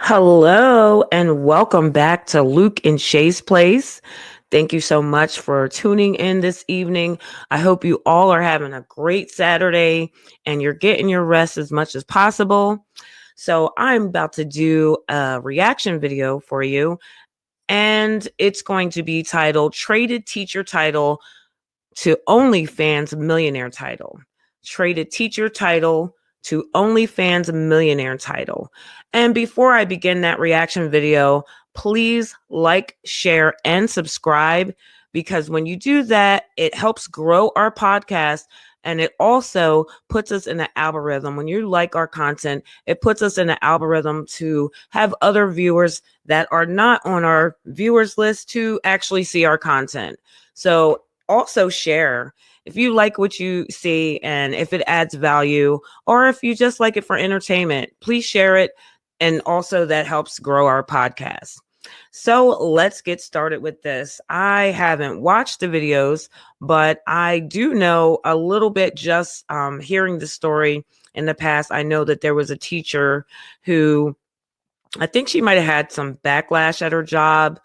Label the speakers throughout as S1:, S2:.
S1: Hello and welcome back to LUKE-N-SHAE'S place. Thank you so much for tuning in this evening. I hope you all are having a great Saturday and you're getting your rest as much as possible. So I'm about to do a reaction video for you, and it's going to be titled Traded Teacher Title to OnlyFans Millionaire Title. Traded Teacher Title to OnlyFans Millionaire Title. And before I begin that reaction video, please like, share, and subscribe, because when you do that, it helps grow our podcast and it also puts us in the algorithm. When you like our content, it puts us in the algorithm to have other viewers that are not on our viewers list to actually see our content. So also share if you like what you see and if it adds value, or if you just like it for entertainment, please share it. And also that helps grow our podcast. So let's get started with this. I haven't watched the videos, but I do know a little bit just hearing the story in the past. I know that there was a teacher who, I think she might have had some backlash at her job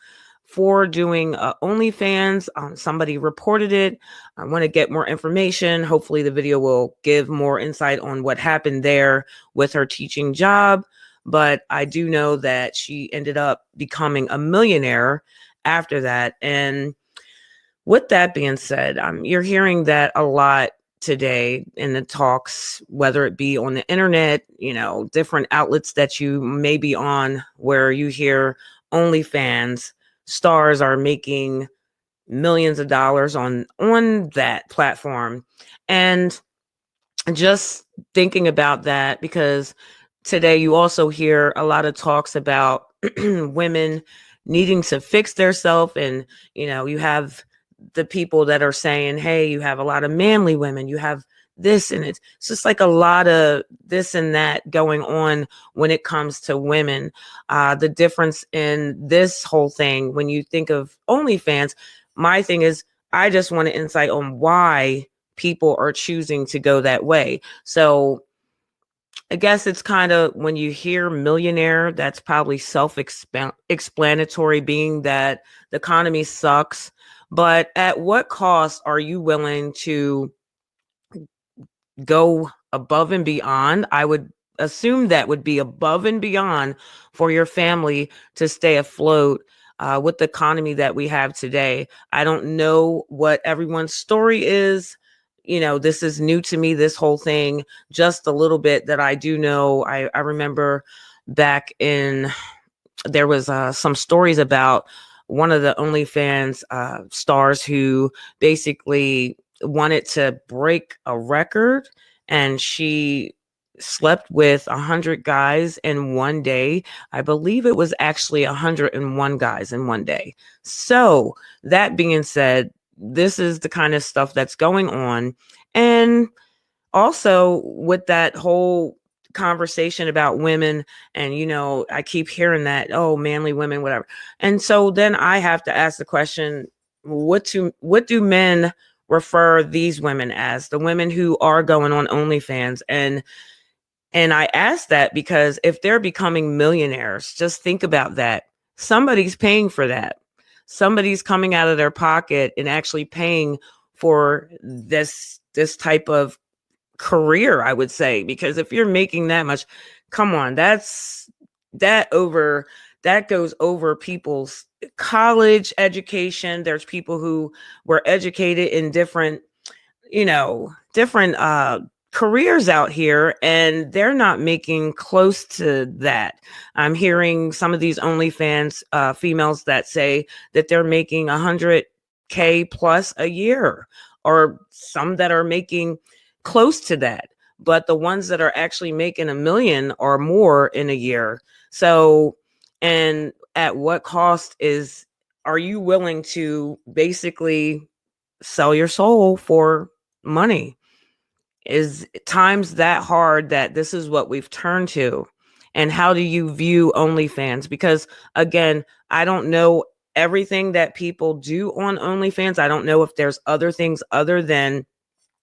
S1: for doing OnlyFans. Somebody reported it. I want to get more information. Hopefully the video will give more insight on what happened there with her teaching job. But I do know that she ended up becoming a millionaire after that. And with that being said, you're hearing that a lot today in the talks, whether it be on the internet, different outlets that you may be on, where you hear OnlyFans stars are making millions of dollars on that platform. And just thinking about that, because today you also hear a lot of talks about women needing to fix themselves, and you have the people that are saying, hey, you have a lot of manly women, you have this, and it's just like a lot of this and that going on when it comes to women. The difference in this whole thing, when you think of OnlyFans, my thing is, I just want an insight on why people are choosing to go that way. So I guess it's kind of, when you hear millionaire, that's probably self-explanatory, being that the economy sucks. But at what cost are you willing to go above and beyond? I would assume that would be above and beyond for your family to stay afloat with the economy that we have today. I don't know what everyone's story is. This is new to me, this whole thing. Just a little bit that I do know. I remember back in, there was some stories about one of the OnlyFans stars who basically wanted to break a record, and she slept with 100 guys in one day. I believe it was actually 101 guys in one day. So that being said, this is the kind of stuff that's going on. And also with that whole conversation about women, and I keep hearing that, oh, manly women, whatever. And so then I have to ask the question, what do men refer these women as, the women who are going on OnlyFans? And I ask that because if they're becoming millionaires, just think about that. Somebody's paying for that. Somebody's coming out of their pocket and actually paying for this type of career, I would say. Because if you're making that much, come on, that goes over people's college education. There's people who were educated in different careers out here, and they're not making close to that. I'm hearing some of these OnlyFans females that say that they're making 100K plus a year, or some that are making close to that. But the ones that are actually making $1 million or more in a year. So, and at what cost are you willing to basically sell your soul for money? Is times that hard that this is what we've turned to? And how do you view OnlyFans? Because again, I don't know everything that people do on OnlyFans. I don't know if there's other things other than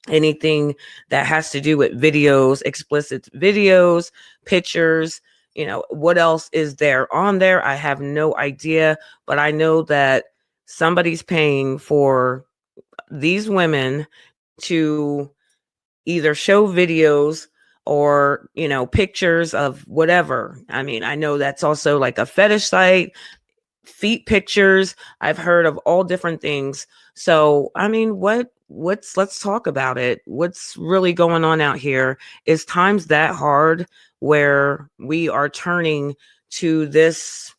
S1: anything that has to do with videos, explicit videos, pictures, what else is there on there? I have no idea, but I know that somebody's paying for these women to either show videos or, pictures of whatever. I mean, I know that's also like a fetish site, feet pictures. I've heard of all different things. So, I mean, let's talk about it. What's really going on out here? Is times that hard where we are turning to this,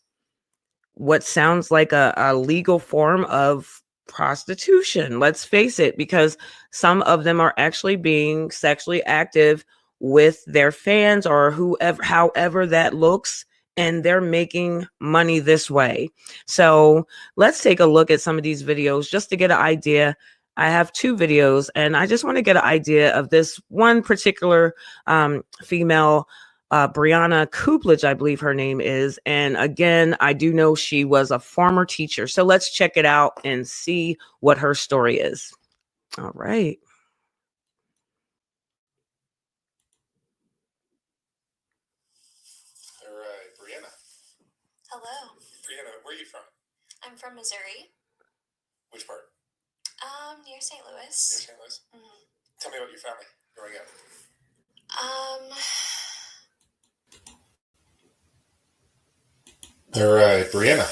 S1: what sounds like a legal form of prostitution? Let's face it, because some of them are actually being sexually active with their fans or whoever, however that looks, and they're making money this way. So let's take a look at some of these videos just to get an idea. I have two videos, and I just want to get an idea of this one particular female, Brianna Kuplich, I believe her name is. And again, I do know she was a former teacher. So let's check it out and see what her story is. All right.
S2: All right, Brianna.
S3: Hello.
S2: Brianna, where are you from?
S3: I'm from Missouri.
S2: Which part?
S3: Near St. Louis.
S2: Near St. Louis?
S3: Mm-hmm.
S2: Tell me about your family growing up. All right, Brianna.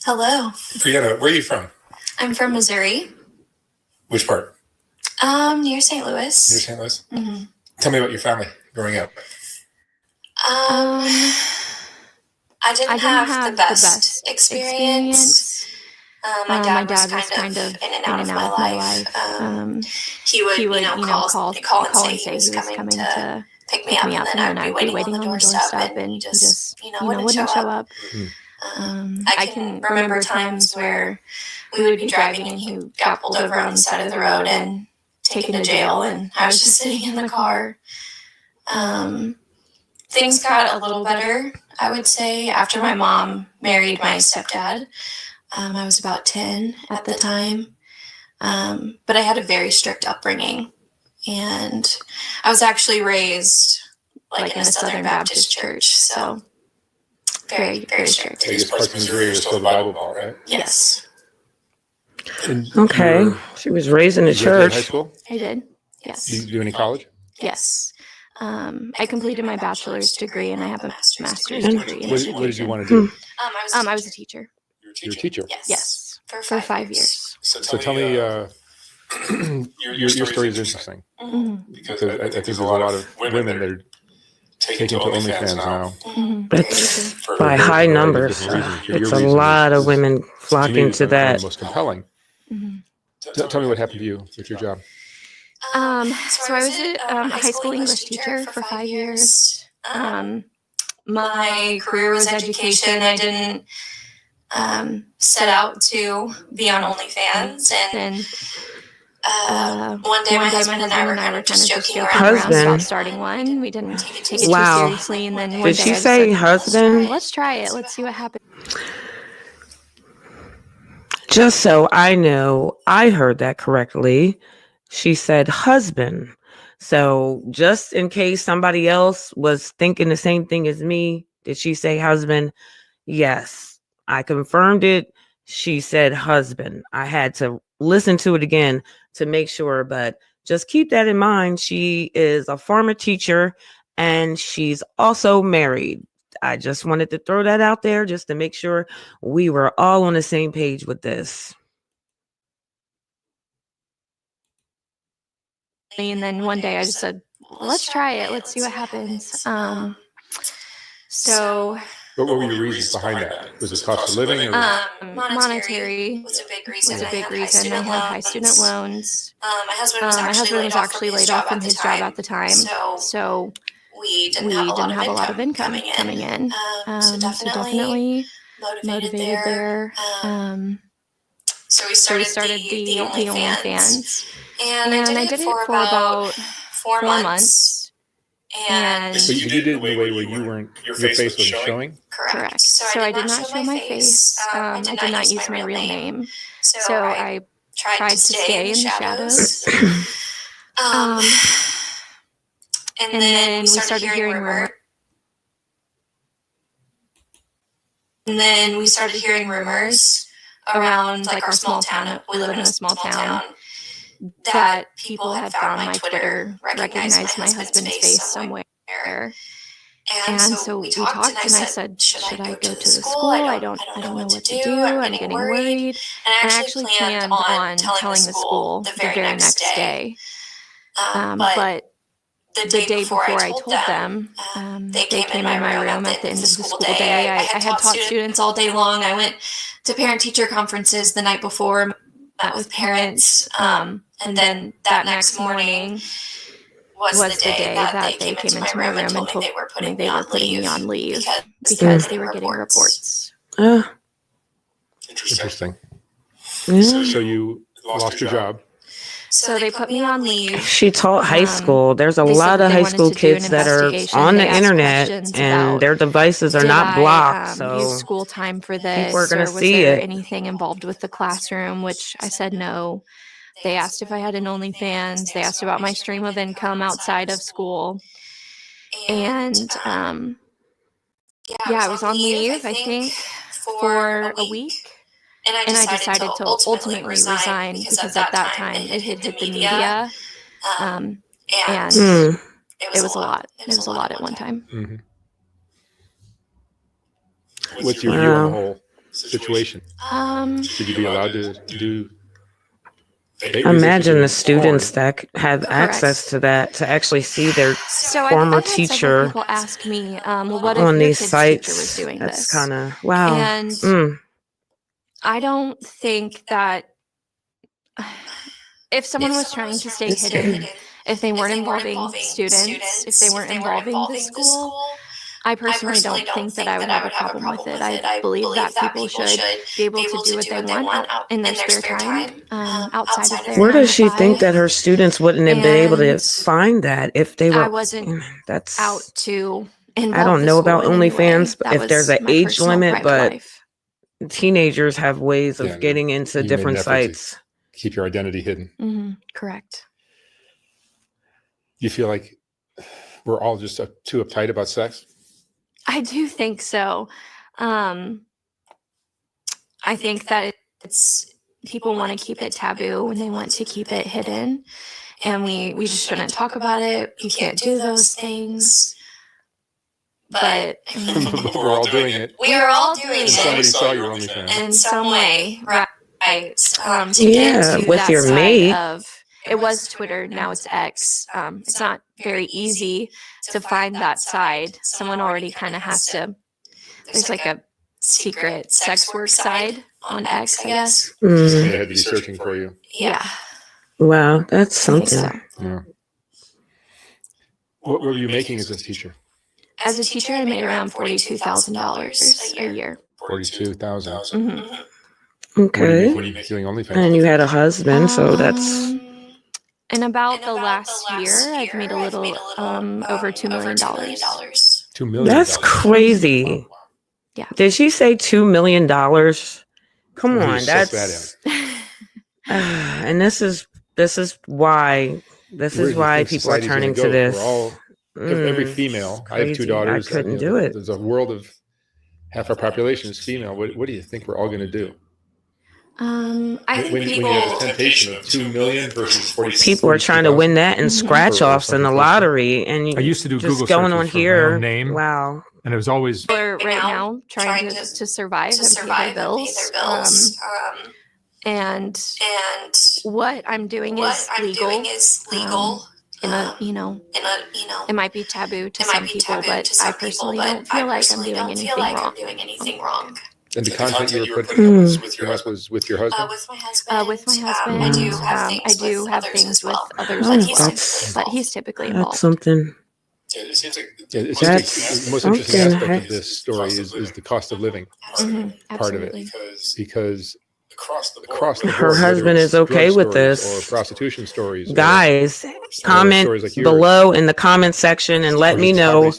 S3: Hello.
S2: Brianna, where are you from?
S3: I'm from Missouri.
S2: Which part?
S3: Near St. Louis.
S2: Near St. Louis?
S3: Mm-hmm.
S2: Tell me about your family growing up.
S3: I didn't have the best experience. My dad was kind of in and out of my life. He would call and say he was coming to pick me up, and then I'd be waiting on the doorstep, and he just wouldn't show up. I can remember times where we would be driving and he got pulled over on the side of the road and taken to jail, and I was just sitting in the car. Things got a little better, I would say, after my mom married my stepdad. I was about 10 at the time, but I had a very strict upbringing, and I was actually raised like in a Southern Baptist church, so very, very strict.
S2: I guess parts of Missouri are still the Bible Belt, right?
S3: Yes.
S1: Okay. She was raised in the church.
S2: High school?
S3: I did. Yes.
S2: Did you do any college?
S3: Yes. I completed my bachelor's degree, and I have a master's degree in education.
S2: What did you want to do?
S3: I was a teacher.
S2: You're a teacher?
S3: Yes. For 5 years.
S2: So tell me, your story is interesting.
S3: Mm-hmm.
S2: Because I think there's a lot of women that are taking to OnlyFans now.
S3: Mm-hmm.
S1: That's by high numbers. It's a lot of women flocking to that.
S2: Most compelling.
S3: Mm-hmm.
S2: Tell me what happened to you with your job.
S3: So I was a high school English teacher for 5 years. My career was education. I didn't set out to be on OnlyFans, and one day my husband and I were kind of just joking around about starting one. We didn't take it too seriously, and then one
S1: Did
S3: day
S1: she
S3: I
S1: say
S3: said,
S1: husband?
S3: Let's try it. Let's see what happens.
S1: Just so I know I heard that correctly, she said husband. So just in case somebody else was thinking the same thing as me, did she say husband? Yes, I confirmed it. She said husband. I had to listen to it again to make sure, but just keep that in mind. She is a former teacher and she's also married. I just wanted to throw that out there just to make sure we were all on the same page with this.
S3: And then one day I just said, let's try it. Let's see what happens. So
S2: What were your reasons behind that? Was it cost of living? Or
S3: monetary was a big reason. I had high student loans. My husband was actually laid off from his job at the time. So we didn't have a lot of income coming in. So definitely motivated there. So we started the OnlyFans. And I did it for about 4 months. And
S2: so you did it in a way where your face wasn't showing?
S3: Correct. So I did not show my face. I did not use my real name. So I tried to stay in the shadows. And then we started hearing rumors then we started hearing rumors around like our small town. We live in a small town. That people had found my Twitter, recognized my husband's face somewhere. And so we talked, and I said, should I go to the school? I don't know what to do. I'm getting worried. And I actually planned on telling the school the very next day. But the day before I told them, they came in my room at the end of the school day. I had taught students all day long. I went to parent-teacher conferences the night before, met with parents, and then that next morning was the day that they came into my room and told me they were putting me on leave because they were getting reports.
S2: Interesting. So you lost your job.
S3: So they put me on leave.
S1: She taught high school. There's a lot of high school kids that are on the internet, and their devices are not blocked. So
S3: use school time for this.
S1: We're going to see
S3: was there
S1: it.
S3: Anything involved with the classroom, which I said no. They asked if I had an OnlyFans. They asked about my stream of income outside of school. And I was on leave, I think, for a week. And I decided to ultimately resign because at that time it had hit the media. And it was a lot. It was a lot at one time.
S2: Mm-hmm. What's your view on the whole situation? Should you be allowed to do...
S1: Imagine the students that have access to that, to actually see their former teacher
S3: people ask me, what if
S1: on
S3: your
S1: these
S3: kid's
S1: sites.
S3: teacher was doing
S1: That's
S3: this?
S1: kind of, wow.
S3: And I don't think that if someone was trying to stay hidden, if they weren't involving students, if they weren't involving the school, I personally don't think that I would have a problem with it. I believe that people should be able to do what they want in their spare time, outside of their
S1: Where does she
S3: 9 to 5.
S1: think that her students wouldn't have been able to find that if they were?
S3: I wasn't out to involve
S1: I don't know about
S3: the school in any way.
S1: OnlyFans,
S3: That
S1: if there's
S3: was
S1: an
S3: my
S1: age
S3: personal
S1: limit,
S3: private
S1: but
S3: life.
S1: teenagers have ways of getting into
S2: you
S1: different
S2: made an effort to
S1: sites.
S2: Keep your identity hidden.
S3: Mm-hmm. Correct.
S2: You feel like we're all just too uptight about sex?
S3: I do think so. I think that it's people want to keep it taboo and they want to keep it hidden, and we just shouldn't talk about it. You can't do those things. But
S2: we're all doing it.
S3: We are all doing it.
S2: Somebody saw your OnlyFans.
S3: In some way, right?
S1: With your mate.
S3: It was Twitter, now it's X. It's not very easy to find that side. Someone already kind of has to. There's like a secret sex work side on X, I guess.
S2: They had to be searching for you.
S3: Yeah.
S1: Wow, that's something.
S3: So.
S2: Yeah. What were you making as a teacher?
S3: As a teacher, I made around $42,000 a year.
S2: 42,000.
S3: Mm-hmm.
S1: Okay.
S2: What are you doing OnlyFans?
S1: And you had a husband, so that's...
S3: In about the last year, I've made a little over $2 million.
S2: $2 million.
S1: That's crazy.
S3: Yeah.
S1: Did she say $2 million? Come on, that's... and this is why people are turning to this.
S2: Every female.
S1: Crazy.
S2: I have 2 daughters.
S1: I couldn't do it.
S2: There's a world of half our population is female. What do you think we're all going to do?
S3: I think
S2: when you have the temptation of 2 million versus 40.
S1: People are trying to win that in scratch offs in the lottery, and
S4: I used to do
S1: just
S4: Google
S1: going
S4: searches
S1: on
S4: for my
S1: here.
S4: own name.
S1: Wow,
S4: and it was always
S3: right now trying to survive and pay their bills. And what I'm doing is legal. It might be taboo to some people, but I personally don't feel like I'm doing anything wrong.
S2: And the content you were putting was with your husband?
S3: With my husband. I do have things with others but he's typically involved.
S1: that's something.
S2: It seems like the most interesting aspect of this story is the cost of living part of it. Because across the board,
S1: Her husband is okay with this.
S2: Or prostitution stories.
S1: Guys, comment below in the comment section and let me know.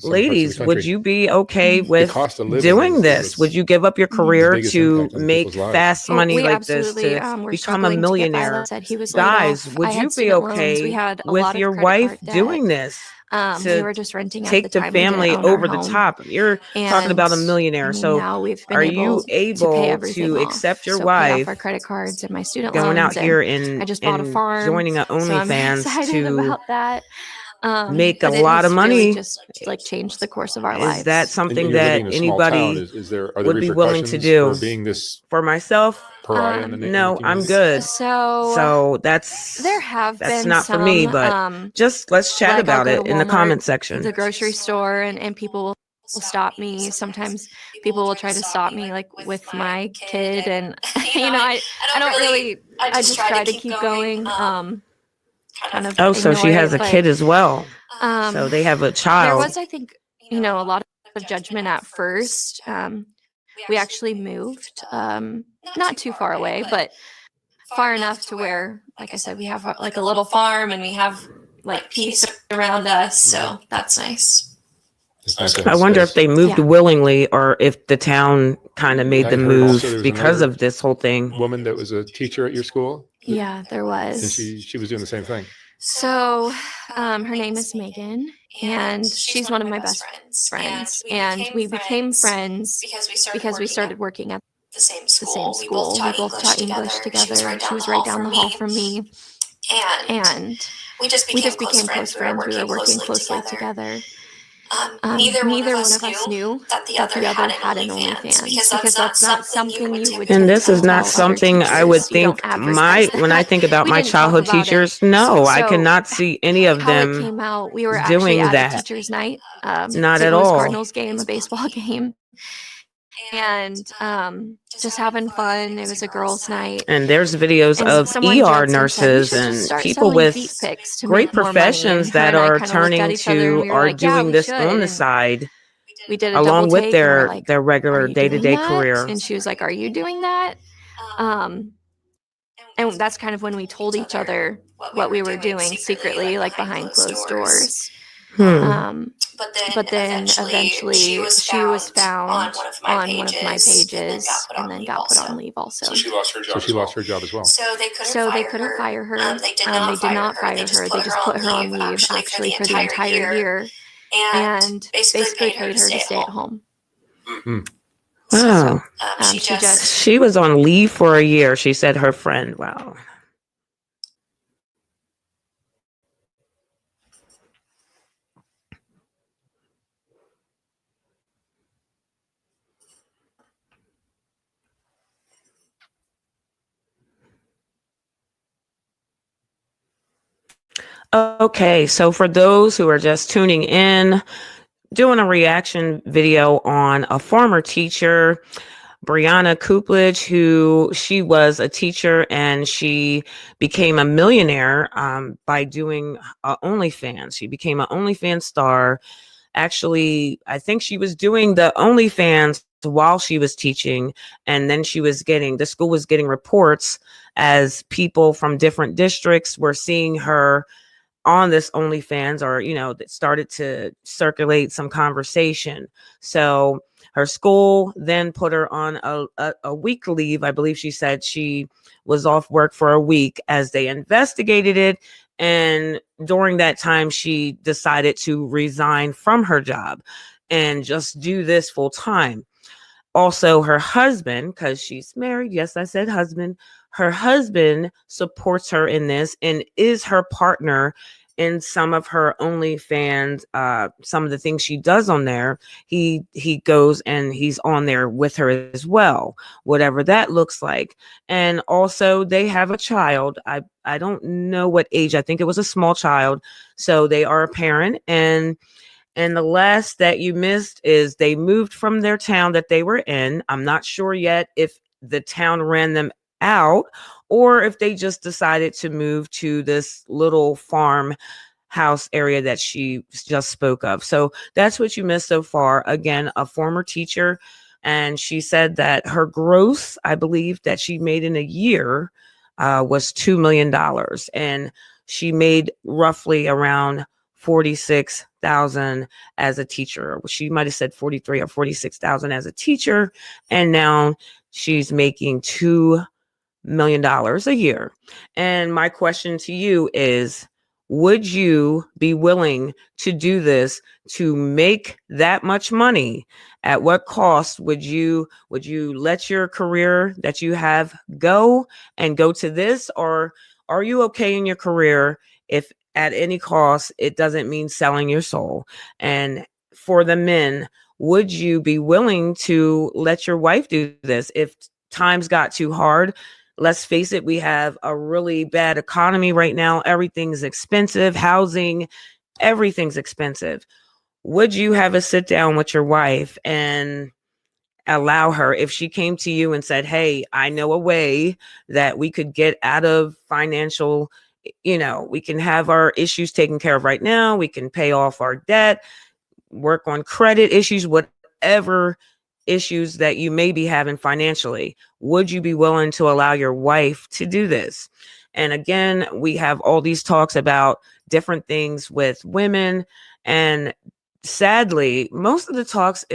S1: Ladies, would you be okay with doing this? Would you give up your career to make fast money like this, to become a millionaire? Guys, would you be okay with your wife doing this?
S3: We were just renting
S1: take
S3: at the
S1: the
S3: time.
S1: family over the top. You're talking about a millionaire. So
S3: now we've been
S1: are you
S3: able to pay
S1: able
S3: everything
S1: to
S3: off.
S1: accept your
S3: So pay off
S1: wife
S3: our credit cards and my student
S1: going
S3: loans,
S1: out here
S3: and I just bought a farm,
S1: joining an
S3: so I'm
S1: OnlyFans
S3: excited
S1: to
S3: about that.
S1: make a
S3: But it
S1: lot
S3: has
S1: of money?
S3: really just like changed the course of our lives.
S1: Is that something
S2: And you're
S1: that
S2: living in a small town.
S1: anybody
S2: Are there
S1: would be willing to
S2: repercussions
S1: do?
S2: for being this
S1: For myself,
S2: pariah in the
S1: no,
S2: community?
S1: I'm good.
S3: So
S1: that's
S3: been
S1: not for me, but just let's chat
S3: like
S1: about
S3: I'll go
S1: it
S3: to
S1: in the
S3: Walmart,
S1: comment section.
S3: the grocery store, and people will stop me. Sometimes people will try to stop me, like with my kid, and I don't really. I just try to keep going. Kind of.
S1: Oh, so she has a kid as well. So they have a child.
S3: There was, I think, a lot of judgment at first. We actually moved, not too far away, but far enough to where, like I said, we have like a little farm and we have like peace around us. So that's nice.
S1: I wonder if they moved willingly or if the town kind of made them move because of this whole thing.
S2: Woman that was a teacher at your school?
S3: Yeah, there was.
S2: And she was doing the same thing.
S3: So her name is Megan, and she's one of my best friends. And we became friends because we started working at the same school. We both taught English together. She was right down the hall from me. And we just became close friends. We were working closely together. Neither one of us knew that the other had an OnlyFans because that's not something you would.
S1: And this is not something I would think when I think about my childhood teachers. No, I cannot see any of them
S3: it came out. We were
S1: doing
S3: actually at
S1: that.
S3: a teacher's night.
S1: Not at
S3: it was
S1: all.
S3: Cardinals game, a baseball game. And just having fun. It was a girls' night.
S1: And there's videos of ER nurses and people with great professions that are turning to or doing this on the side.
S3: We did a
S1: along with their regular
S3: "Are you
S1: day-to-day
S3: doing that?"
S1: career.
S3: And she was like, "Are you doing that?" And that's kind of when we told each other what we were doing secretly, like behind closed doors. But then eventually she was found on one of my pages and then got put on leave also.
S2: So she lost her job as well.
S3: So they couldn't fire her. They did not fire her. They just put her on leave actually for the entire year and basically paid her to stay at home.
S1: Wow.
S3: So,
S1: she was on leave for a year. She said her friend. Wow. Okay, so for those who are just tuning in, doing a reaction video on a former teacher, Brianna Coopledge, who she was a teacher and she became a millionaire by doing OnlyFans. She became an OnlyFans star. Actually, I think she was doing the OnlyFans while she was teaching, and then the school was getting reports as people from different districts were seeing her on this OnlyFans, or that started to circulate some conversation. So her school then put her on a week leave. I believe she said she was off work for a week as they investigated it. And during that time, she decided to resign from her job and just do this full time. Also, her husband, because she's married. Yes, I said husband. Her husband supports her in this and is her partner in some of her OnlyFans, some of the things she does on there. He goes and he's on there with her as well, whatever that looks like. And also they have a child. I don't know what age. I think it was a small child. So they are a parent. And the last that you missed is they moved from their town that they were in. I'm not sure yet if the town ran them out or if they just decided to move to this little farm house area that she just spoke of. So that's what you missed so far. Again, a former teacher. And she said that her gross, I believe, that she made in a year was $2 million. And she made roughly around 46,000 as a teacher. She might have said 43 or 46,000 as a teacher. And now she's making $2 million a year. And my question to you is, would you be willing to do this to make that much money? At what cost would you let your career that you have go and go to this? Or are you okay in your career if at any cost it doesn't mean selling your soul? And for the men, would you be willing to let your wife do this if times got too hard? Let's face it, we have a really bad economy right now. Everything's expensive. Housing, everything's expensive. Would you have a sit down with your wife and allow her, if she came to you and said, hey, I know a way that we could get out of financial, we can have our issues taken care of right now. We can pay off our debt, work on credit issues, whatever issues that you may be having financially. Would you be willing to allow your wife to do this? And again, we have all these talks about different things with women. And sadly, most of the talks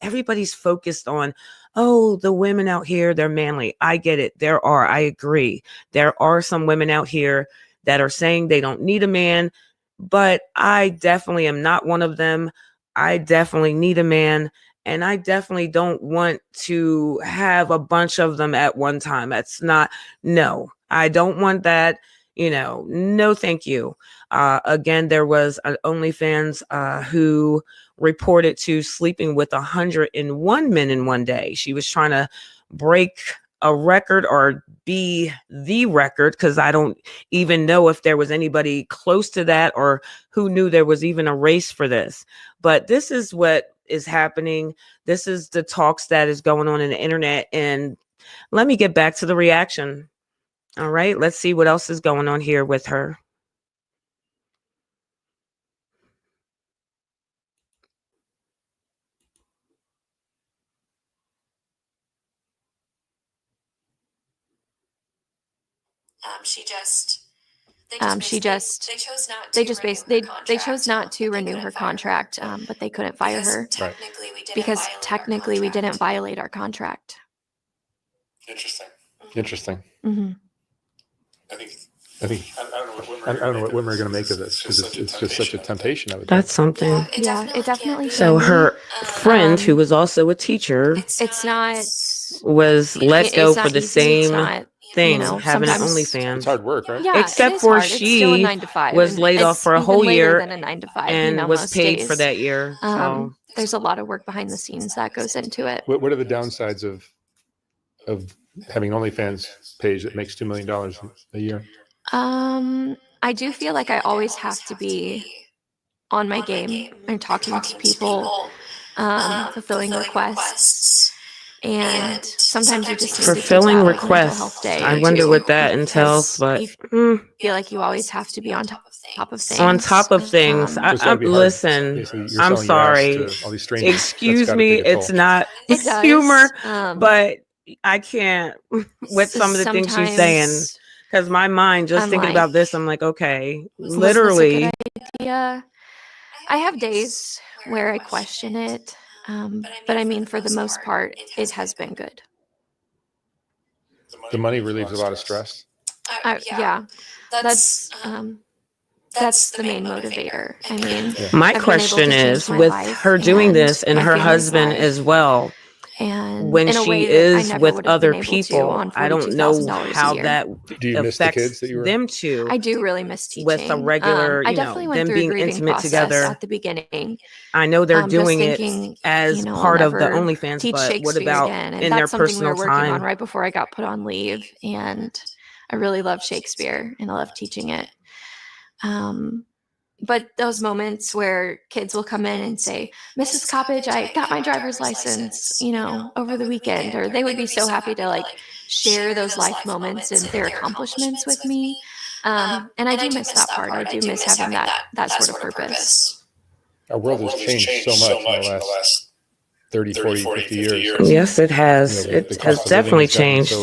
S1: everybody's focused on, oh, the women out here, they're manly. I get it. I agree. There are some women out here that are saying they don't need a man, but I definitely am not one of them. I definitely need a man. And I definitely don't want to have a bunch of them at one time. No, I don't want that. No, thank you. Again, there was an OnlyFans who reported to sleeping with 101 men in one day. She was trying to break a record or be the record, because I don't even know if there was anybody close to that or who knew there was even a race for this. But this is what is happening. This is the talks that is going on in the internet. And let me get back to the reaction. All right, let's see what else is going on here with her.
S3: They chose not to renew her contract, but they couldn't fire her because technically we didn't violate our contract.
S2: Interesting.
S3: Mm-hmm.
S2: I don't know what women are going to make of this, because it's just such a temptation.
S1: That's something.
S3: Yeah, it definitely.
S1: So her friend, who was also a teacher, was let go for the same thing, having an OnlyFans.
S2: It's hard work, right?
S3: Yeah,
S1: except for she was laid off for a whole year and was paid for that year. So
S3: there's a lot of work behind the scenes that goes into it.
S2: What are the downsides of having an OnlyFans page that makes $2 million a year?
S3: I do feel like I always have to be on my game and talking to people, fulfilling requests. And sometimes you just
S1: fulfilling requests. I wonder what that entails, but
S3: feel like you always have to be on top of things.
S1: On top of things. Listen, I'm sorry. Excuse me. It's not humor, but I can't with some of the things she's saying, because my mind just thinking about this, I'm like, okay, literally.
S3: I have days where I question it. But I mean, for the most part, it has been good.
S2: The money relieves a lot of stress.
S3: Yeah, that's the main motivator. I mean,
S1: my question is, with her doing this and her husband as well, and when she is with other people, I don't know how that affects them too.
S3: I do really miss teaching.
S1: With a regular,
S3: I definitely went
S1: them
S3: through
S1: being
S3: a grieving
S1: intimate together
S3: at the beginning.
S1: I know they're doing it as part of the OnlyFans, but what about in their personal
S3: working
S1: time?
S3: On right before I got put on leave, and I really love Shakespeare and I love teaching it. But those moments where kids will come in and say, Mrs. Coppage, I got my driver's license, over the weekend, or they would be so happy to share those life moments and their accomplishments with me. And I do miss that part. I do miss having that sort of purpose.
S2: Our world has changed so much in the last 30, 40, 50 years.
S1: Yes, it has. It has definitely changed.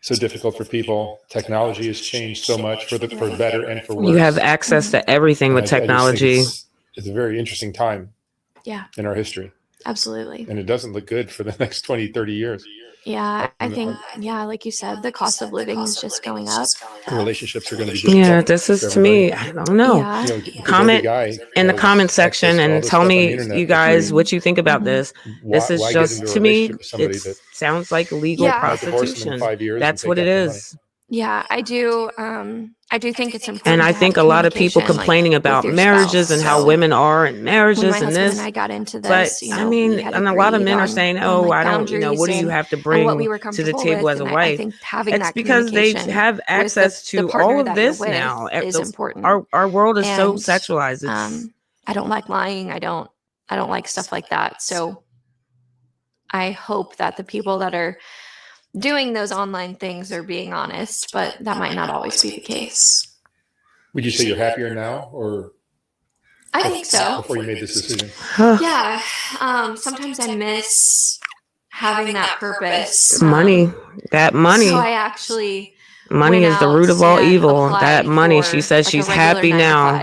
S2: So difficult for people. Technology has changed so much for better and for worse.
S1: You have access to everything with technology.
S2: It's a very interesting time in our history.
S3: Absolutely.
S2: And it doesn't look good for the next 20, 30 years.
S3: Yeah, I think, like you said, the cost of living is just going up.
S2: And relationships are going to be
S1: Yeah, this is to me, I don't know.
S3: Yeah.
S1: Comment in the comment section and tell me, you guys, what you think about this. This is just, to me, it sounds like legal prostitution. That's what it is.
S3: Yeah, I do think it's important.
S1: And I think a lot of people complaining about marriages and how women are in marriages and this.
S3: And I got into
S1: But
S3: this,
S1: I mean, and a lot of men are saying, "Oh, I don't, what do you have to bring to the table as a wife?" It's because they have access to all of this now.
S3: Is important.
S1: Our world is so sexualized.
S3: I don't like lying. I don't like stuff like that. So I hope that the people that are doing those online things are being honest, but that might not always be the case.
S2: Would you say you're happier now, or
S3: I think so.
S2: Before you made this decision?
S3: Yeah. Sometimes I miss having that purpose.
S1: Money. That money.
S3: So I actually
S1: money is the root of all evil. That money. She says she's happy now.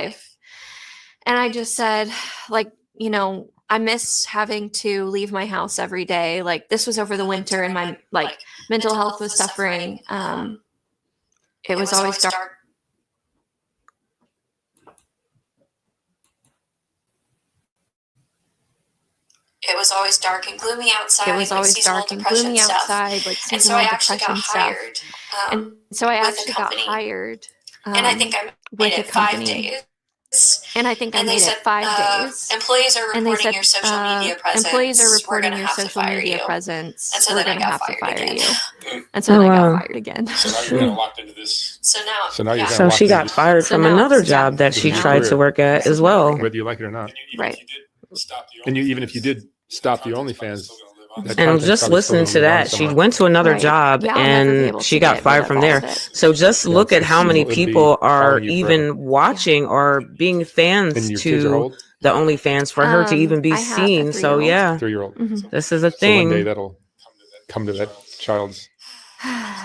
S3: And I just said, like, I miss having to leave my house every day. Like, this was over the winter and my mental health was suffering. It was always dark.
S4: It was always dark and gloomy outside.
S3: It was always dark and gloomy outside, like seasonal depression stuff. And so I actually got hired.
S4: And I think I made it 5 days.
S3: And I think I made it 5 days.
S4: Employees are reporting your social media presence.
S3: Employees are reporting your social media presence.
S4: And so
S3: we're
S4: then
S3: going to
S4: I
S3: have
S4: got
S3: to
S4: fired
S3: fire
S4: again.
S3: you. And so then I got fired again.
S2: So now you're kind of locked into this.
S4: So now,
S1: So she got fired from another job that she tried to work at as well.
S2: Whether you like it or not.
S3: Right.
S2: And even if you did stop the OnlyFans,
S1: and just listen to that. She went to another job and she got fired from there. So just look at how many people are even watching or being fans to the OnlyFans for her to even be seen. So yeah,
S2: 3-year-old.
S1: This is a
S2: So
S1: thing.
S2: one day that'll come to that child's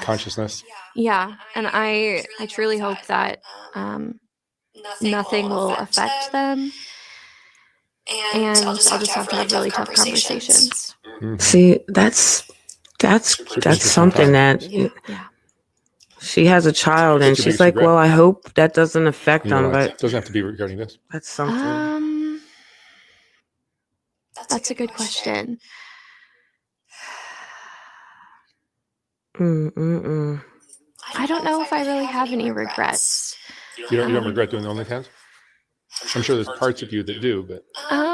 S2: consciousness.
S3: Yeah. And I truly hope that nothing will affect them. And I'll just have to have really tough conversations.
S2: Mm-hmm.
S1: See, that's something that she has a child and she's like, well, I hope that doesn't affect them, but
S2: it doesn't have to be regarding this.
S1: That's something.
S3: That's a good question.
S1: I
S3: don't know if I really have any regrets.
S2: You don't regret doing the OnlyFans? I'm sure there's parts of you that do, but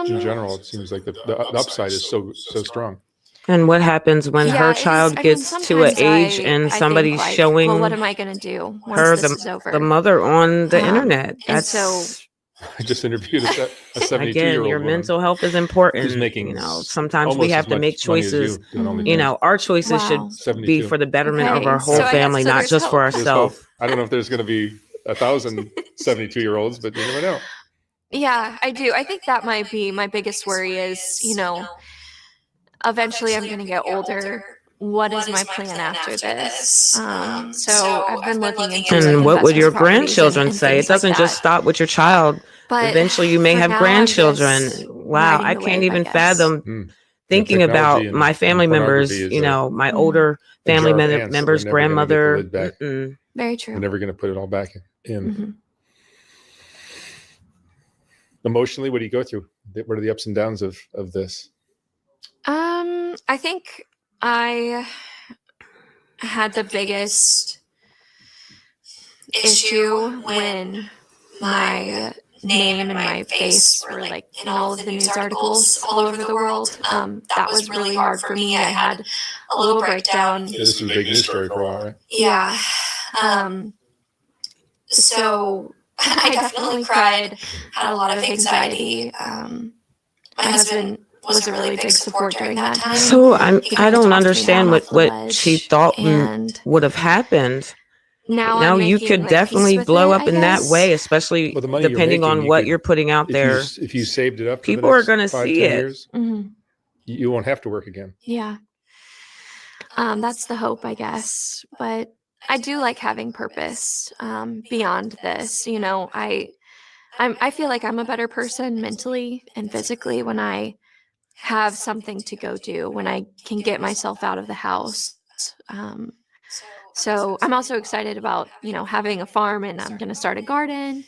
S2: in general, it seems like the upside is so strong.
S1: And what happens when her child gets to an age and somebody's showing
S3: well, what am I going to do once
S1: her,
S3: this is over?
S1: the mother on the internet?
S3: And so
S2: I just interviewed a 72-year-old
S1: again, your mental health is important.
S2: Who's making
S1: sometimes we have to make choices. Our choices should be for the betterment of our whole family, not just for ourselves.
S2: I don't know if there's going to be 1,000 72-year-olds, but you never know.
S3: Yeah, I do. I think that might be my biggest worry is, eventually I'm going to get older. What is my plan after this? So I've been looking into it.
S1: And what would your grandchildren say? It doesn't just stop with your child. But eventually you may have grandchildren. Wow, I can't even fathom thinking about my family members, my older family members, grandmother.
S3: Very true.
S2: We're never going to put it all back in. Emotionally, what do you go through? What are the ups and downs of this?
S3: I think I had the biggest issue when my name and my face were in all of the news articles all over the world. That was really hard for me. I had a little breakdown.
S2: Yeah, this was a big news story for a while, right?
S3: Yeah. So I definitely cried, had a lot of anxiety. My husband was a really big support during that time.
S1: So I don't understand what she thought would have happened. Now you could definitely blow up in that way, especially depending on what you're putting out there.
S2: If you saved it up,
S1: people are going to see it.
S2: Years, you won't have to work again.
S3: Yeah. That's the hope, I guess. But I do like having purpose beyond this. I feel like I'm a better person mentally and physically when I have something to go do, when I can get myself out of the house. So I'm also excited about, having a farm, and I'm going to start a garden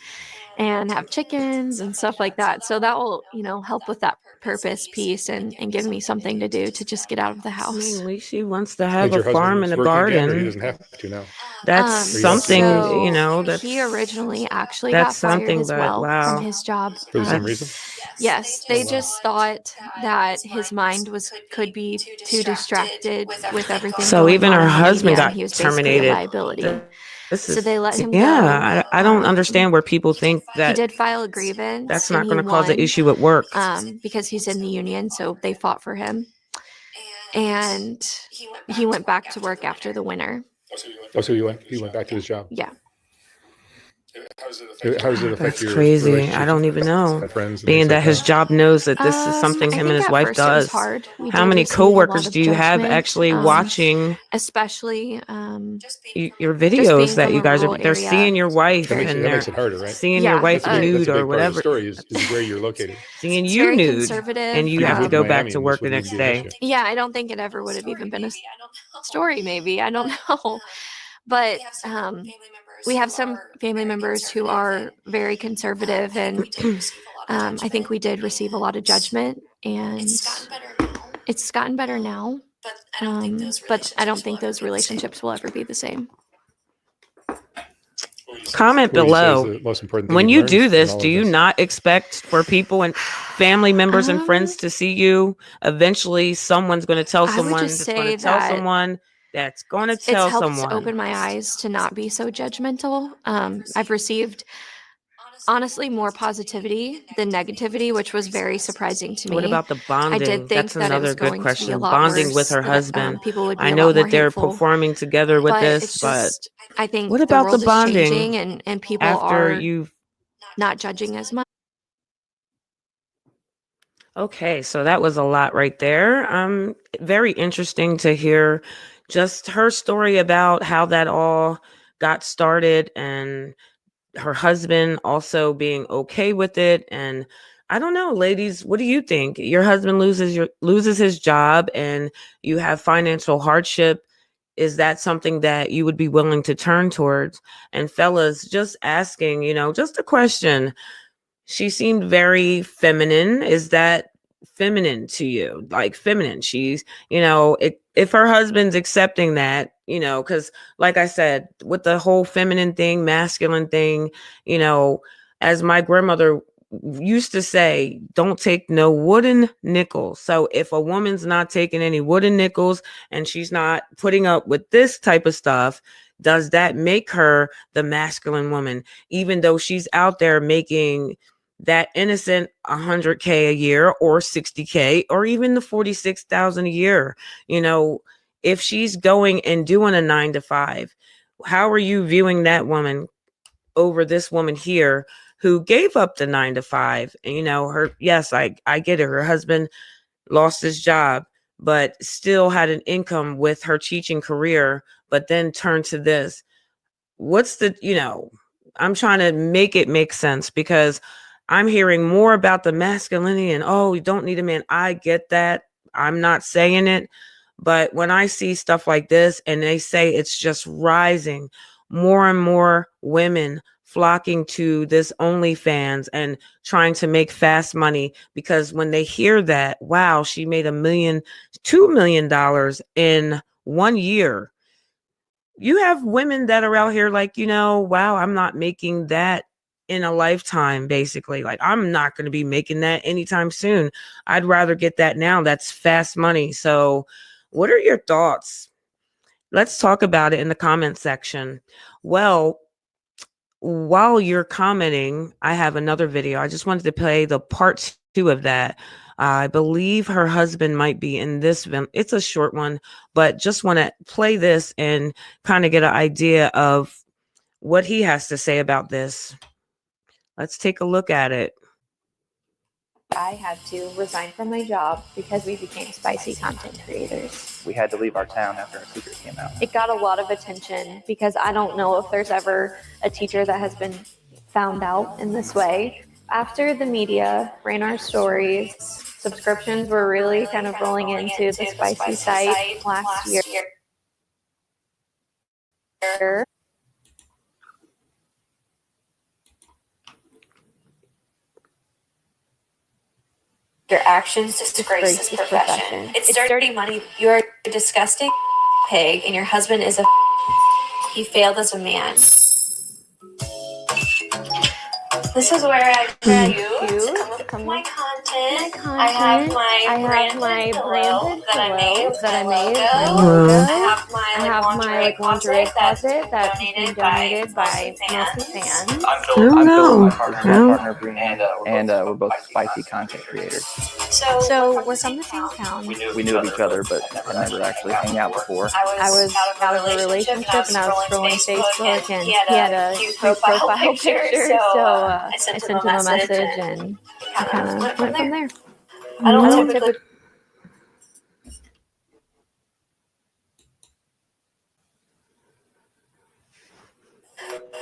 S3: and have chickens and stuff like that. So that will, help with that purpose piece and give me something to do to just get out of the
S1: I
S3: house.
S1: mean, at least she wants to have
S2: And your
S1: a farm
S2: husband's
S1: and a
S2: working again, or he
S1: garden.
S2: doesn't have to now.
S1: That's something,
S3: So
S1: that's
S3: he originally actually
S1: that's
S3: got fired
S1: something,
S3: as
S1: but
S3: well
S1: wow.
S3: from his job.
S2: For the same
S1: That's-
S2: reason?
S3: Yes, they just thought that his mind could be too distracted with everything.
S1: So
S3: going
S1: even
S3: on
S1: her
S3: in the
S1: husband
S3: media,
S1: got
S3: and he was basically
S1: terminated.
S3: a liability.
S1: This
S3: So
S1: is,
S3: they let him
S1: yeah,
S3: go.
S1: I don't understand where people think
S3: He
S1: that
S3: did file a grievance.
S1: that's
S3: and
S1: not
S3: he
S1: going to cause an
S3: won,
S1: issue at work.
S3: because he's in the union, so they fought for him. And he went back to work after the winter.
S2: Oh, so he went back to his job.
S3: Yeah.
S2: How does it affect
S1: That's
S2: your
S1: crazy.
S2: relationships
S1: I don't
S2: with
S1: even know.
S2: friends and
S1: Being
S2: things
S1: that
S2: like
S1: his job knows that this is something
S3: I
S1: him
S3: think
S1: and his
S3: at
S1: wife
S3: first it was
S1: does.
S3: hard. We
S1: How
S3: did
S1: many
S3: receive a lot
S1: coworkers
S3: of
S1: do you have
S3: judgment,
S1: actually watching
S3: especially
S1: your
S3: just
S1: videos
S3: being
S1: that
S3: from
S1: you
S3: a
S1: guys are?
S3: rural
S1: They're
S3: area.
S1: seeing your wife
S2: That makes
S1: and
S2: it
S1: they're
S2: harder, right?
S1: seeing your
S3: Yeah,
S1: wife
S2: That's a
S1: nude
S2: big
S1: or
S2: part of the
S1: whatever,
S2: story is where you're located.
S1: seeing
S3: It's
S1: you
S3: very
S1: nude,
S3: conservative.
S1: and you
S2: If
S1: have
S2: you
S1: to
S2: lived in
S1: go back
S2: Miami,
S1: to work
S2: this
S1: the
S2: wouldn't
S1: next
S2: even be an
S1: day.
S2: issue.
S3: Yeah, I don't think it ever would have even been a story. Maybe, I don't know. But we have some family members who are very conservative, and I think we did receive a lot of judgment, and it's gotten better now. But I don't think those relationships will ever be the same.
S1: Comment
S2: What would you say is
S1: below.
S2: the most important thing
S1: When
S2: you've
S1: you
S2: learned
S1: do
S2: in
S1: this,
S2: all
S1: do
S2: of
S1: you
S2: this?
S1: not expect for people and family members and friends to see you? Eventually, someone's going to tell
S3: I would
S1: someone
S3: just
S1: that's going
S3: say
S1: to tell
S3: that
S1: someone that's going to
S3: it's
S1: tell
S3: helped
S1: someone.
S3: open my eyes to not be so judgmental. I've received, honestly, more positivity than negativity, which was very surprising to me.
S1: What about the bonding?
S3: I did think
S1: That's
S3: that it
S1: another
S3: was
S1: good
S3: going to be a
S1: question.
S3: lot
S1: Bonding
S3: worse,
S1: with her
S3: that,
S1: husband.
S3: people would be
S1: I
S3: a
S1: know
S3: lot more
S1: that they're
S3: hateful.
S1: performing together with
S3: But
S1: this,
S3: it's
S1: but
S3: just, I think
S1: what
S3: the
S1: about the
S3: world is
S1: bonding
S3: changing, and people
S1: after
S3: are
S1: you've?
S3: not judging as much.
S1: Okay, so that was a lot right there. Very interesting to hear just her story about how that all got started, and her husband also being okay with it. And I don't know, ladies, what do you think? Your husband loses his job and you have financial hardship. Is that something that you would be willing to turn towards? And fellas, just asking, just a question. She seemed very feminine. Is that feminine to you? Like feminine. She's, if her husband's accepting that, because like I said, with the whole feminine thing, masculine thing, as my grandmother used to say, don't take no wooden nickels. So if a woman's not taking any wooden nickels and she's not putting up with this type of stuff, does that make her the masculine woman, even though she's out there making that innocent 100K a year or 60K or even the 46,000 a year? If she's going and doing a 9 to 5, how are you viewing that woman over this woman here who gave up the 9 to 5? And yes, I get it. Her husband lost his job, but still had an income with her teaching career, but then turned to this. What's the, I'm trying to make it make sense, because I'm hearing more about the masculinity and, oh, you don't need a man. I get that. I'm not saying it. But when I see stuff like this and they say it's just rising, more and more women flocking to this OnlyFans and trying to make fast money, because when they hear that, wow, she made $1 million, $2 million in 1 year. You have women that are out here like, wow, I'm not making that in a lifetime, basically. Like, I'm not going to be making that anytime soon. I'd rather get that now. That's fast money. So what are your thoughts? Let's talk about it in the comment section. Well, while you're commenting, I have another video. I just wanted to play the part 2 of that. I believe her husband might be in this film. It's a short one, but just want to play this and kind of get an idea of what he has to say about this. Let's take a look at it.
S5: I had to resign from my job because we became spicy content creators.
S6: We had to leave our town after our secret came out.
S5: It got a lot of attention because I don't know if there's ever a teacher that has been found out in this way. After the media ran our stories, Subscriptions were really kind of rolling into the spicy site last year.
S4: Your actions disgrace this profession. It's dirty money. You're a disgusting pig, and your husband is a. He failed as a man. This is where I use to come up with my content. I have my branded pillow that I made. I have my lingerie closet that's been donated by mostly fans.
S6: I'm Philip, my partner Brianna, and we're both spicy content creators.
S4: So we're from the same town.
S6: We knew of each other, but had never actually hung out before.
S5: I was out of a relationship and I was scrolling Facebook and he had a cute profile picture, so I sent him a message and kind of went from there. I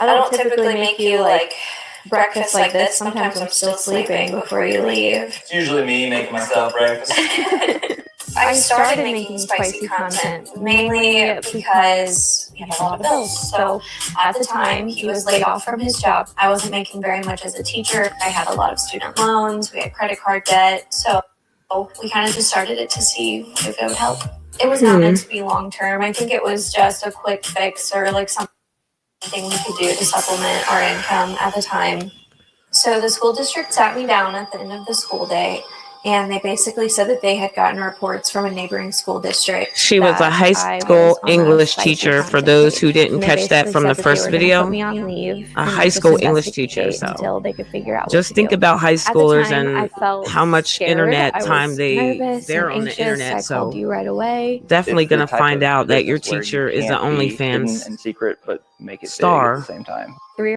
S5: don't typically make you like breakfast like this. Sometimes I'm still sleeping before you leave.
S6: It's usually me making myself breakfast.
S4: I started making spicy content mainly because we had a lot of bills. So at the time, he was laid off from his job. I wasn't making very much as a teacher. I had a lot of student loans. We had credit card debt. So we kind of just started it to see if it would help. It was not meant to be long term. I think it was just a quick fix or like something we could do to supplement our income at the time. So the school district sat me down at the end of the school day, and they basically said that they had gotten reports from a neighboring school district.
S1: She was a high school English teacher, for those who didn't catch that from the first video. A high school English teacher. So
S5: until they could figure out
S1: just think about high schoolers and how much
S5: scared.
S1: internet time they're on the internet. So
S5: called you right away.
S1: definitely going to find out that your teacher is an OnlyFans
S6: in secret, but make it
S1: star
S6: big at the same time.
S5: 3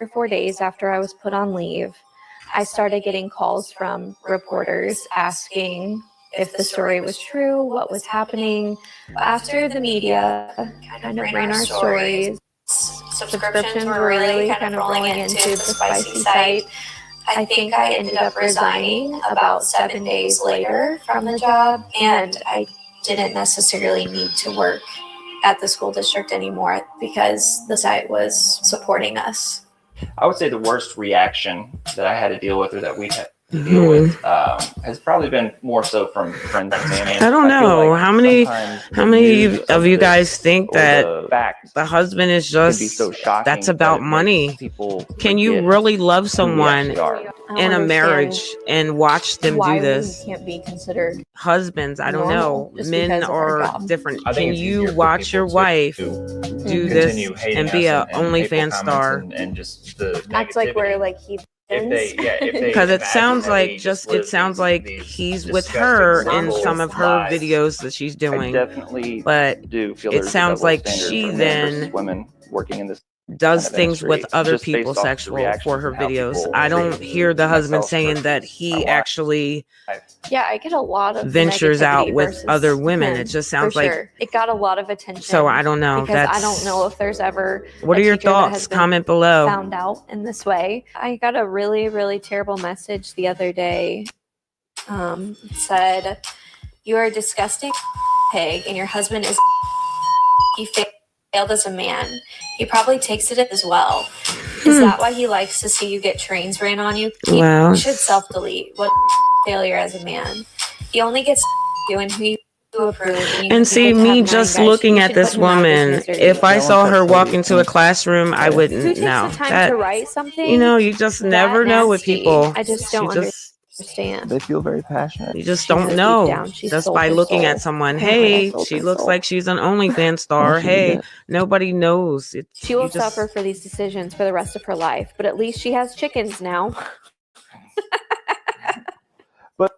S5: or 4 days after I was put on leave, I started getting calls from reporters asking if the story was true, what was happening. After the media kind of ran our stories, subscriptions were really kind of rolling into the spicy site. I think I ended up resigning about 7 days later from the job, and I didn't necessarily need to work at the school district anymore because the site was supporting us.
S6: I would say the worst reaction that I had to deal with, or that we had to deal with, has probably been more so from friends and family.
S1: I don't know like how many of you guys think that the husband is just that's about money. Can you really love someone in a marriage and watch them do this?
S5: Can't be considered
S1: husbands. I don't know. Men are different. Can you watch your wife do this and be a OnlyFans star?
S6: And just the
S5: acts like we're like he.
S1: Because it sounds like he's with her in some of her videos that she's doing. But
S6: do feel
S1: it sounds like she then
S6: women working in this
S1: does things with other people sexual for her videos. I don't hear the husband saying that he actually
S5: I get a lot of
S1: ventures out with other women. It just sounds like
S5: it got a lot of attention.
S1: So I don't know.
S5: Because I don't know if there's ever
S1: what are your thoughts? Comment below.
S5: Found out in this way. I got a really, really terrible message the other day. It said, "You are a disgusting pig, and your husband is he failed as a man. He probably takes it as well. Is that why he likes to see you get trains ran on you? He should self-delete. What failure as a man. He only gets you and who you approve.
S1: And see, me just looking at this woman, if I saw her walk into a classroom, I wouldn't know.
S5: To write something,
S1: you just never know with people.
S5: I just don't understand.
S6: They feel very passionate.
S1: You just don't know just by looking at someone. Hey, she looks like she's an OnlyFans star. Hey, nobody knows.
S5: She will suffer for these decisions for the rest of her life, but at least she has chickens now.
S6: But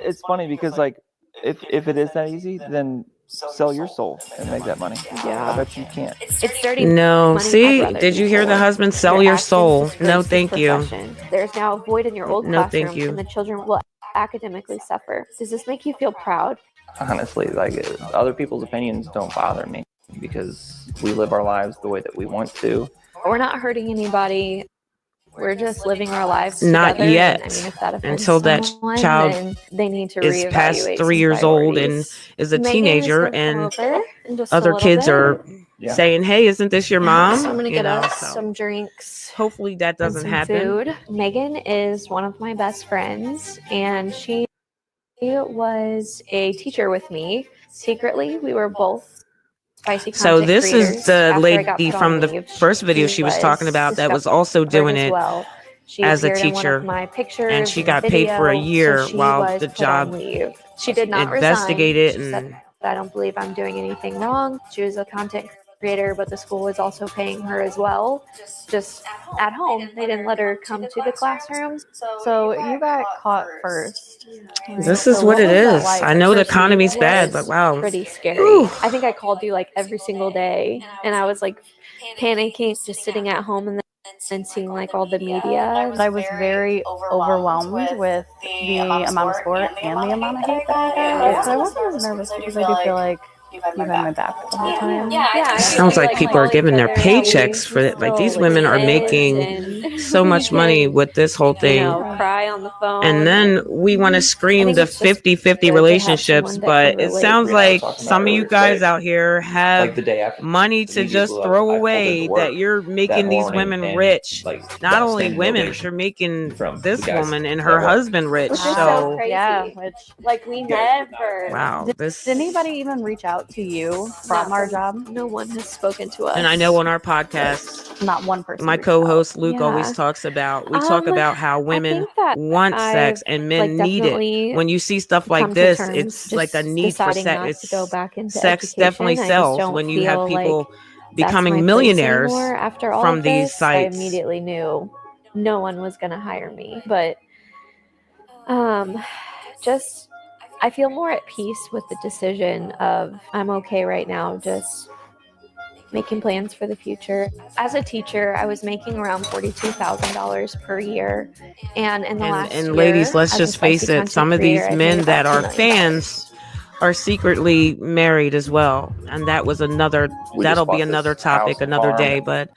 S6: it's funny because, like, if it is that easy, then sell your soul and make that money.
S5: Yeah,
S6: I bet you can't.
S5: It's dirty.
S1: No, see, did you hear the husband? Sell your soul. No, thank you.
S5: There's now a void in your old classroom,
S1: thank you.
S5: And the children will academically suffer. Does this make you feel proud?
S6: Honestly, like, other people's opinions don't bother me because we live our lives the way that we want to.
S5: We're not hurting anybody. we're just living our lives
S1: Not
S5: together.
S1: yet.
S5: And, I mean, if that offends
S1: Until that
S5: someone,
S1: child
S5: then they need to
S1: is past
S5: reevaluate
S1: 3
S5: some
S1: years old and
S5: priorities.
S1: is a
S5: Megan
S1: teenager,
S5: is gonna
S1: and
S5: come over in just a
S1: other
S5: little
S1: kids
S5: bit.
S1: are
S6: Yeah.
S1: saying, "Hey, isn't this your mom?"
S5: So I'm gonna
S1: You
S5: get
S1: know,
S5: us
S1: so
S5: some drinks
S1: hopefully that
S5: and
S1: doesn't
S5: some
S1: happen.
S5: food. Megan is one of my best friends, and she was a teacher with me. Secretly, we were both spicy content
S1: So this
S5: creators.
S1: is the
S5: After I got
S1: lady
S5: put
S1: from
S5: on
S1: the
S5: leave,
S1: first video she was talking about that was also doing
S5: as
S1: it
S5: well. She
S1: as a
S5: appeared in one of
S1: teacher,
S5: my pictures
S1: and she
S5: in the
S1: got paid for a
S5: video,
S1: year
S5: so she
S1: while
S5: was
S1: the
S5: put on
S1: job
S5: leave. She did not resign.
S1: investigated,
S5: She said,
S1: and
S5: I don't believe I'm doing anything wrong. She was a content creator, but the school was also paying her as well. Just at home, they didn't let her come to the classrooms.
S4: So you got caught first. Right?
S1: this is
S4: So
S1: what it
S4: was that
S1: is.
S4: like?
S1: I know the
S5: First week
S1: economy's bad, but
S5: was
S1: wow.
S5: pretty scary.
S1: Whew.
S5: I think I called you like every single day, and I was like panicking, just sitting at home and then seeing like all the media.
S4: I was very overwhelmed with the amount of support and the amount of hate that I got. So I wasn't as nervous because I do feel like you had my back the whole time.
S5: Yeah,
S1: Sounds like people are giving their paychecks for it. Like these women are making so much money with this whole thing.
S5: Cry on the phone.
S1: And then we want to scream the 50-50 relationships, but it sounds like some of you guys out here have
S6: like the day after
S1: money to just throw away, that you're making these women rich. Not only women, but you're making this woman and her husband rich.
S5: Which is
S1: So
S5: crazy.
S4: Yeah, which
S5: Like we never.
S1: wow, this.
S4: did anybody even reach out to you from our job?
S5: No one has spoken to us.
S1: And I know on our podcast,
S4: Not one person.
S1: my
S4: reached
S1: co-host Luke
S5: Yeah.
S1: always talks about, we talk about how women
S5: think that
S1: want sex
S5: I've,
S1: and men
S5: like,
S1: need
S5: definitely
S1: it. When you see stuff like
S5: come to
S1: this,
S5: terms
S1: it's
S5: just
S1: like a need for
S5: deciding not
S1: sex.
S5: to go back into
S1: Sex
S5: education.
S1: definitely
S5: I just
S1: sells
S5: don't
S1: when you have
S5: feel
S1: people
S5: like that's my
S1: becoming
S5: place
S1: millionaires
S5: anymore after all
S1: from
S5: of
S1: these
S5: this.
S1: sites.
S5: I immediately knew no one was going to hire me, but just I feel more at peace with the decision of I'm okay right now, just making plans for the future. As a teacher, I was making around $42,000 per year, and in the last year,
S1: And ladies, let's
S5: as a
S1: just face
S5: spicy
S1: it,
S5: content
S1: some of these
S5: creator, I've made
S1: men that
S5: about
S1: are
S5: $2 million.
S1: fans are secretly married as well, and that was that'll be another topic another day, but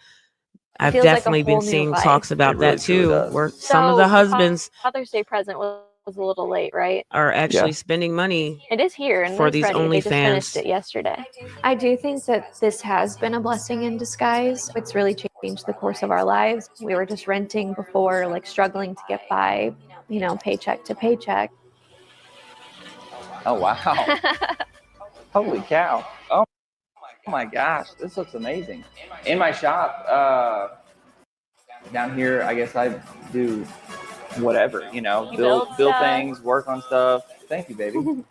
S1: I've
S5: feels like a
S1: definitely been
S5: whole new
S1: seeing
S5: life.
S1: talks about
S6: It really
S1: that too,
S6: truly does.
S1: where some of the husbands
S5: Father's Day present was a little late, right?
S1: are actually spending money
S5: It is here and
S1: for
S5: it's
S1: these
S5: ready. They just finished
S1: OnlyFans.
S5: it yesterday. I do think that this has been a blessing in disguise. It's really changed the course of our lives. We were just renting before, like struggling to get by, paycheck to paycheck.
S6: Oh wow! Holy cow! Oh my gosh, this looks amazing. In my shop, down here, I guess I do whatever, build things, work on stuff. Thank you, baby.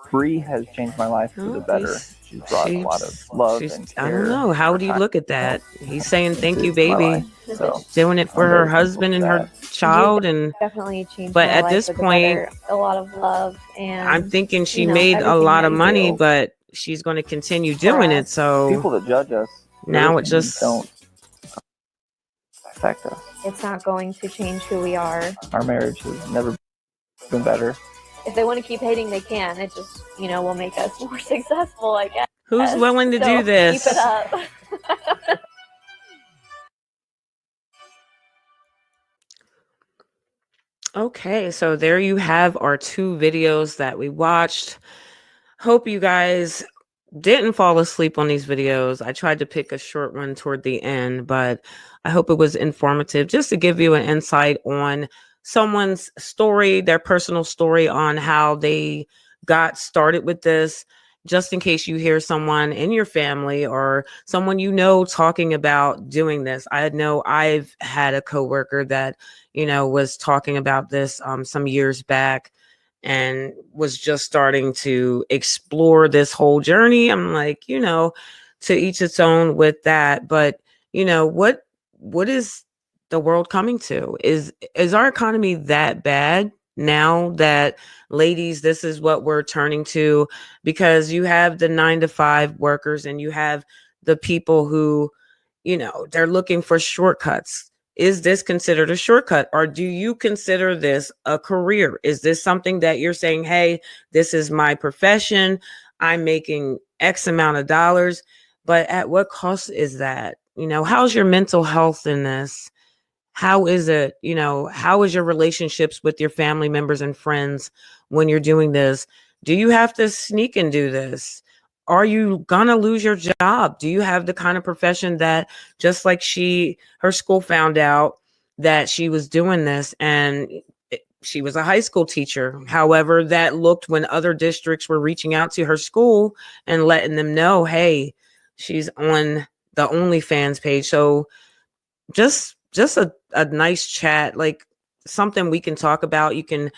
S6: Bree has changed my life for the better. She's brought a lot of love and care.
S1: I don't know. How do you look at that? He's saying thank you, baby.
S6: So,
S1: doing it for her husband and her child, and
S5: Definitely changed
S1: but
S5: my
S1: at
S5: life
S1: this
S5: for the
S1: point,
S5: better. A lot of love, and
S1: I'm thinking she made a lot of money, but she's going to continue doing it. So
S6: people that judge us
S1: now it just
S6: don't affect us.
S5: it's not going to change who we are.
S6: Our marriage has never been better.
S5: If they want to keep hating, they can. It just, will make us more successful, I guess.
S1: Who's willing to do this?
S5: Keep it up.
S1: Okay, so there you have our 2 videos that we watched. Hope you guys didn't fall asleep on these videos. I tried to pick a short one toward the end, but I hope it was informative just to give you an insight on someone's story, their personal story on how they got started with this, just in case you hear someone in your family or someone talking about doing this. I know I've had a coworker that, was talking about this some years back and was just starting to explore this whole journey. I'm like, to each its own with that. But, what is the world coming to? Is our economy that bad now that, ladies, this is what we're turning to? Because you have the 9-to-5 workers and you have the people who, they're looking for shortcuts. Is this considered a shortcut, or do you consider this a career? Is this something that you're saying, hey, this is my profession, I'm making X amount of dollars, but at what cost is that? How's your mental health in this? how is it, how is your relationships with your family members and friends when you're doing this? Do you have to sneak and do this? Are you gonna lose your job? Do you have the kind of profession that, just like her school found out that she was doing this, and she was a high school teacher. However, that looked when other districts were reaching out to her school and letting them know, hey, she's on the OnlyFans page. So just a nice chat, like something we can talk about. You can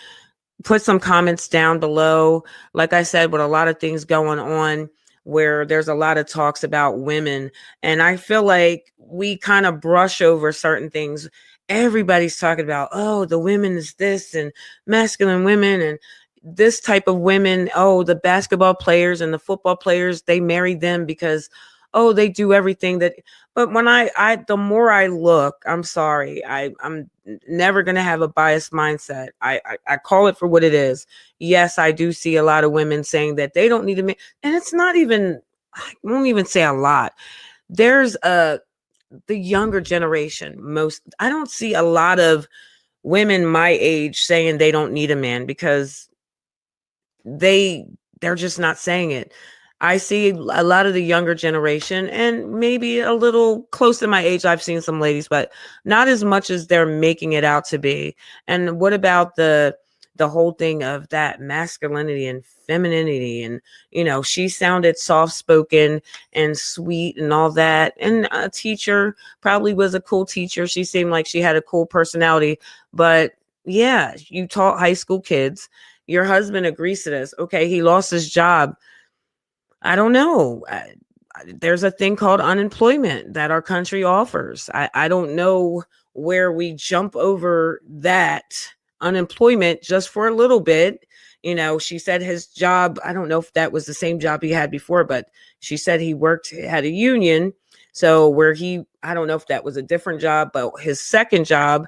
S1: put some comments down below. Like I said, with a lot of things going on where there's a lot of talks about women, and I feel like we kind of brush over certain things. Everybody's talking about, oh, the women is this, and masculine women, and this type of women. Oh, the basketball players and the football players, they marry them because, oh, they do everything that. But when the more I look, I'm sorry, I'm never going to have a biased mindset. I call it for what it is. Yes, I do see a lot of women saying that they don't need a man. And it's not even, I won't even say a lot. There's the younger generation. I don't see a lot of women my age saying they don't need a man, because they're just not saying it. I see a lot of the younger generation, and maybe a little close to my age, I've seen some ladies, but not as much as they're making it out to be. And what about the whole thing of that masculinity and femininity? And, she sounded soft-spoken and sweet and all that. And a teacher, probably was a cool teacher. She seemed like she had a cool personality. But yeah, you taught high school kids. Your husband agrees to this. Okay, he lost his job. I don't know. There's a thing called unemployment that our country offers. I don't know where we jump over that unemployment just for a little bit. She said his job, I don't know if that was the same job he had before, but she said he had a union. So I don't know if that was a different job, but his second job,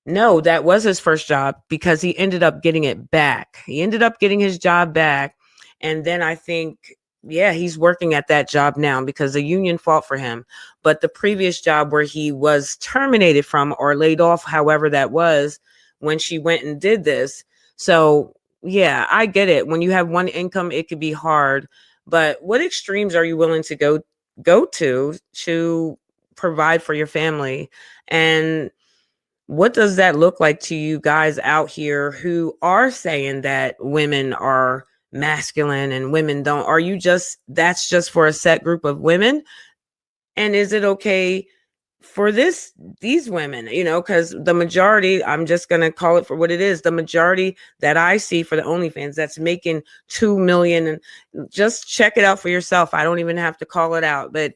S1: no, that was his first job, because he ended up getting it back. He ended up getting his job back. And then I think, yeah, he's working at that job now because the union fought for him. But the previous job where he was terminated from or laid off, however that was, when she went and did this. So, yeah, I get it. When you have one income, it could be hard. But what extremes are you willing to go to provide for your family? And what does that look like to you guys out here who are saying that women are masculine and women don't? Are you that's just for a set group of women? And is it okay for these women, because the majority, I'm just going to call it for what it is, the majority that I see for the OnlyFans that's making 2 million, and just check it out for yourself. I don't even have to call it out, but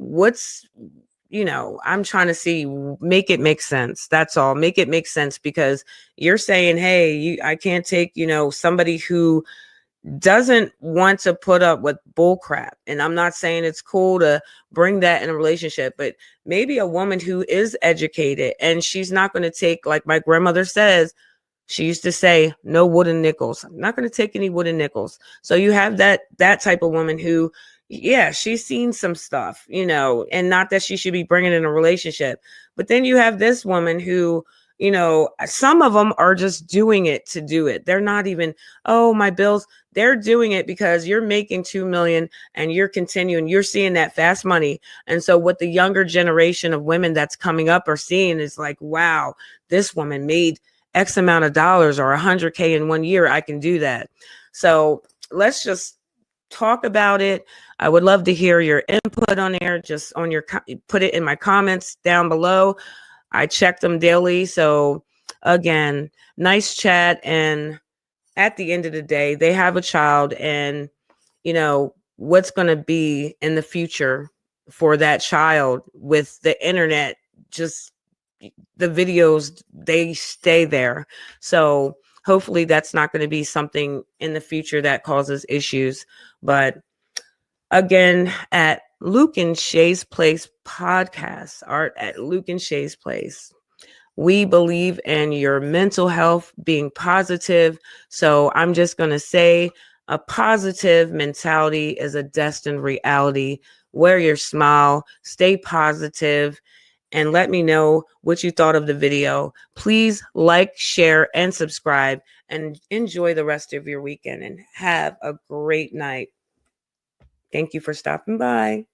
S1: I'm trying to see, make it make sense. That's all. Make it make sense, because you're saying, hey, I can't take, somebody who doesn't want to put up with bull crap. And I'm not saying it's cool to bring that in a relationship, but maybe a woman who is educated and she's not going to take, like my grandmother says, she used to say, no wooden nickels. I'm not going to take any wooden nickels. So you have that type of woman who, yeah, she's seen some stuff, and not that she should be bringing in a relationship. But then you have this woman who, some of them are just doing it to do it. They're not even, oh, my bills. They're doing it because you're making 2 million and you're continuing, you're seeing that fast money. And so what the younger generation of women that's coming up are seeing is like, wow, this woman made X amount of dollars or 100K in 1 year. I can do that. So let's just talk about it. I would love to hear your input on there. Just put it in my comments down below. I check them daily. So again, nice chat. And at the end of the day, they have a child, and what's going to be in the future for that child with the internet, just the videos, they stay there. So hopefully that's not going to be something in the future that causes issues. But again, at LUKE-N-SHAE'S Place podcast, art at LUKE-N-SHAE'S Place, we believe in your mental health being positive. So I'm just going to say, a positive mentality is a destined reality. Wear your smile, stay positive, and let me know what you thought of the video. Please like, share, and subscribe, and enjoy the rest of your weekend and have a great night. Thank you for stopping by.